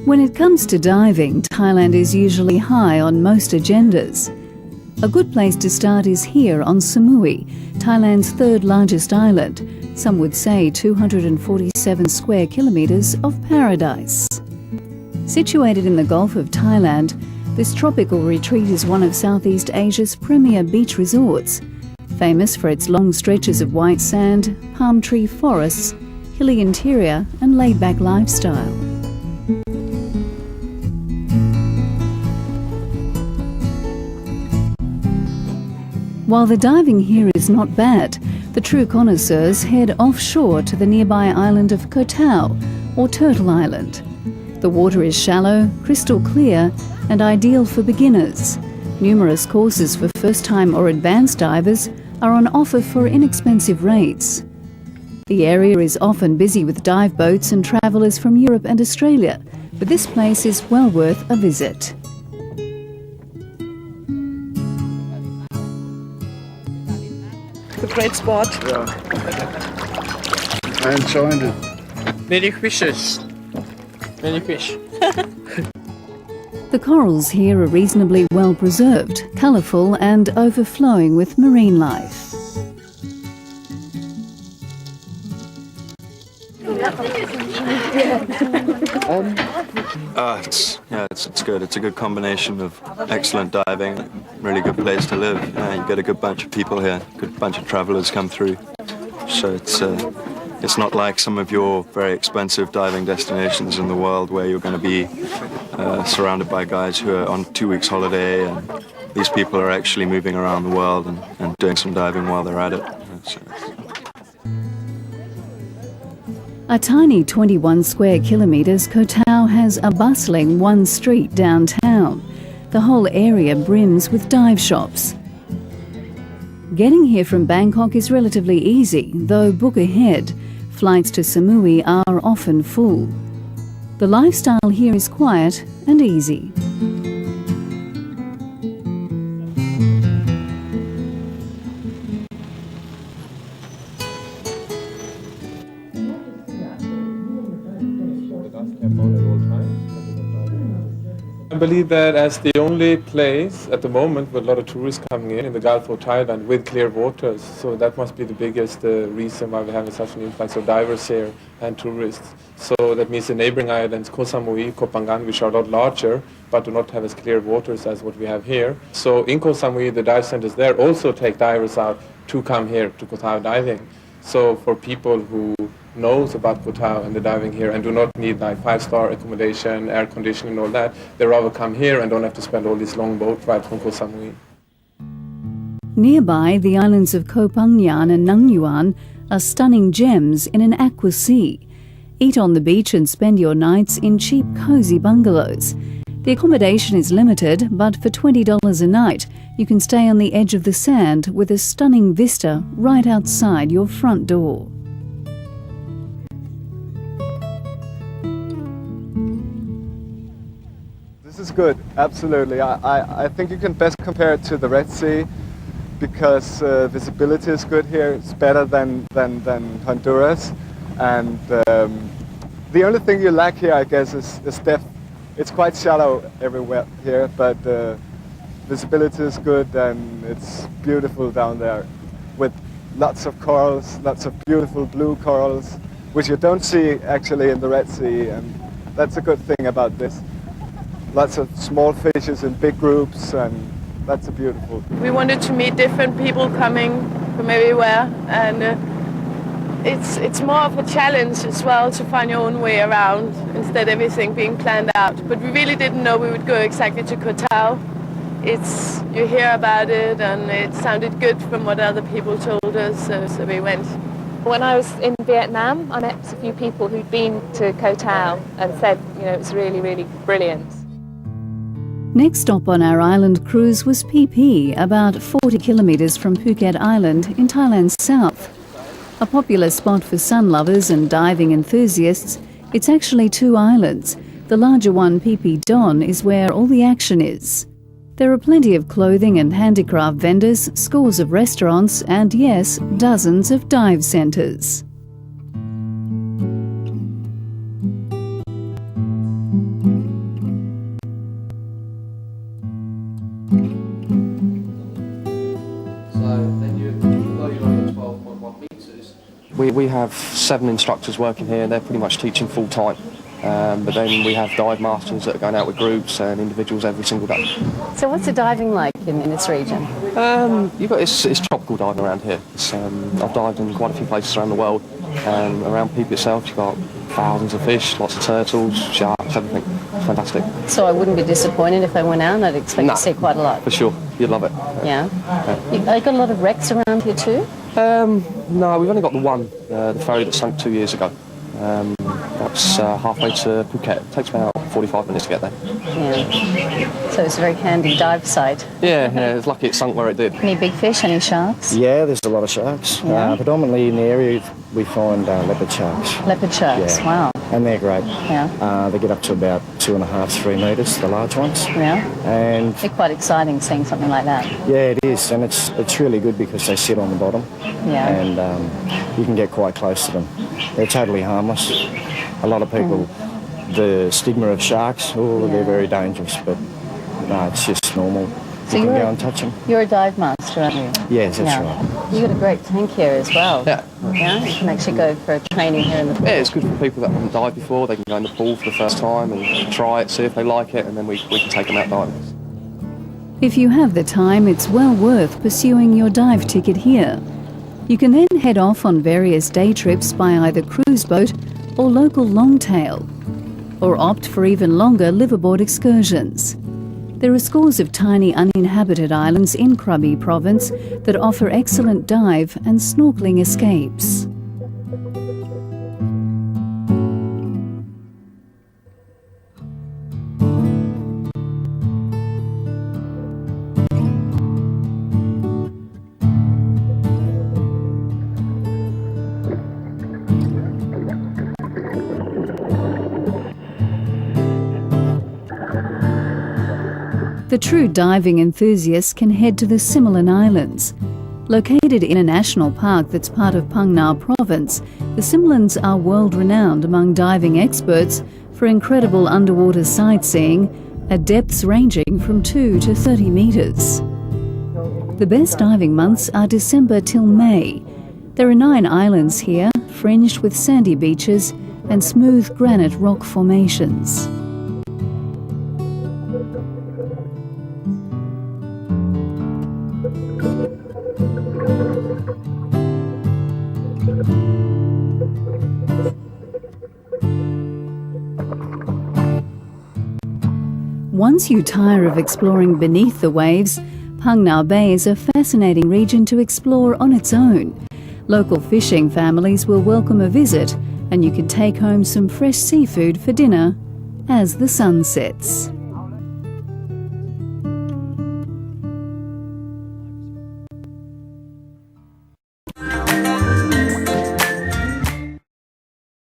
When it comes to diving, Thailand is usually high on most agendas. A good place to start is here on Samui, Thailand's third largest island, some would say 247 square kilometres of paradise. Situated in the Gulf of Thailand, this tropical retreat is one of Southeast Asia's premier beach resorts, famous for its long stretches of white sand, palm tree forests, hilly interior and laid-back lifestyle. While the diving here is not bad, the true connoisseurs head offshore to the nearby island of Koh Tao, or Turtle Island. The water is shallow, crystal clear, and ideal for beginners. Numerous courses for first-time or advanced divers are on offer for inexpensive rates. The area is often busy with dive boats and travellers from Europe and Australia, but this place is well worth a visit. It's a great spot. Yeah. I enjoyed it. Many fishes. Many fish. The corals here are reasonably well preserved, colourful and overflowing with marine life. It's good. It's a good combination of excellent diving, really good place to live. You get a good bunch of people here, good bunch of travellers come through. So it's not like some of your very expensive diving destinations in the world where you're going to be surrounded by guys who are on 2 weeks holiday, and these people are actually moving around the world and doing some diving while they're at it. A tiny 21 square kilometres, Koh Tao has a bustling one street downtown. The whole area brims with dive shops. Getting here from Bangkok is relatively easy, though book ahead. Flights to Samui are often full. The lifestyle here is quiet and easy. I believe that as the only place at the moment with a lot of tourists coming in the Gulf of Thailand with clear waters, so that must be the biggest reason why we have such an influx of divers here and tourists. So that means the neighboring islands, Ko Samui, Koh Phangan, which are a lot larger but do not have as clear waters as what we have here. So in Ko Samui, the dive centers there also take divers out to come here to Koh Tao diving. So for people who knows about Koh Tao and the diving here and do not need like 5-star accommodation, air conditioning and all that, they rather come here and don't have to spend all these long boat rides from Koh Samui. Nearby, the islands of Koh Phangan and Nang Yuan are stunning gems in an aqua sea. Eat on the beach and spend your nights in cheap, cosy bungalows. The accommodation is limited, but for $20 a night, you can stay on the edge of the sand with a stunning vista right outside your front door. This is good, absolutely. I think you can best compare it to the Red Sea because visibility is good here. It's better than Honduras. And the only thing you lack here, I guess, is depth. It's quite shallow everywhere here, but visibility is good and it's beautiful down there with lots of corals, lots of beautiful blue corals, which you don't see actually in the Red Sea, and that's a good thing about this. Lots of small fishes in big groups, and that's beautiful. We wanted to meet different people coming from everywhere, and it's more of a challenge as well to find your own way around instead of everything being planned out. But we really didn't know we would go exactly to Koh Tao. You hear about it and it sounded good from what other people told us, so we went. When I was in Vietnam, I met a few people who'd been to Koh Tao and said, it was really, really brilliant. Next stop on our island cruise was Phi Phi, about 40 kilometres from Phuket Island in Thailand's south. A popular spot for sun lovers and diving enthusiasts, it's actually two islands. The larger one, Phi Phi Don, is where all the action is. There are plenty of clothing and handicraft vendors, scores of restaurants, and yes, dozens of dive centres. We have 7 instructors working here, and they're pretty much teaching full time. But then we have dive masters that are going out with groups and individuals every single day. So what's the diving like in this region? It's tropical diving around here. I've dived in quite a few places around the world, and around Peep itself you've got thousands of fish, lots of turtles, sharks, everything. It's fantastic. So I wouldn't be disappointed if I went out. I'd expect to see quite a lot. For sure, you'd love it. Yeah. I got a lot of wrecks around here too? No, we've only got the one, the ferry that sunk 2 years ago. That's halfway to Phuket. It takes about 45 minutes to get there. Yeah. So it's a very handy dive site. Yeah, it's lucky it sunk where it did. Any big fish, any sharks? Yeah, there's a lot of sharks. Yeah. Predominantly in the area we find leopard sharks. Leopard sharks, Yeah. wow. And they're great. Yeah. They get up to about 2.5, 3 metres, the large ones. Yeah. And It's quite exciting seeing something like that. yeah, it is. And it's really good because they sit on the bottom. Yeah. And you can get quite close to them. They're totally harmless. A lot of people, the stigma of sharks, they're very dangerous, but no, it's just normal. So you can you're go and touch them. You're a dive master, aren't you? Yes, that's right. You've got a great tank here as well. Yeah. Yeah, you can actually go for a training here in the pool. Yeah, it's good for people that haven't dived before. They can go in the pool for the first time and try it, see if they like it, and then we can take them out diving. If you have the time, it's well worth pursuing your dive ticket here. You can then head off on various day trips by either cruise boat or local longtail, or opt for even longer liveaboard excursions. There are scores of tiny uninhabited islands in Kra Province that offer excellent dive and snorkeling escapes. The true diving enthusiasts can head to the Similan Islands. Located in a national park that's part of Phang Nga Province, the Similans are world-renowned among diving experts for incredible underwater sightseeing at depths ranging from 2 to 30 metres. The best diving months are December till May. There are 9 islands here, fringed with sandy beaches and smooth granite rock formations. Once you tire of exploring beneath the waves, Phang Nga Bay is a fascinating region to explore on its own. Local fishing families will welcome a visit, and you can take home some fresh seafood for dinner as the sun sets.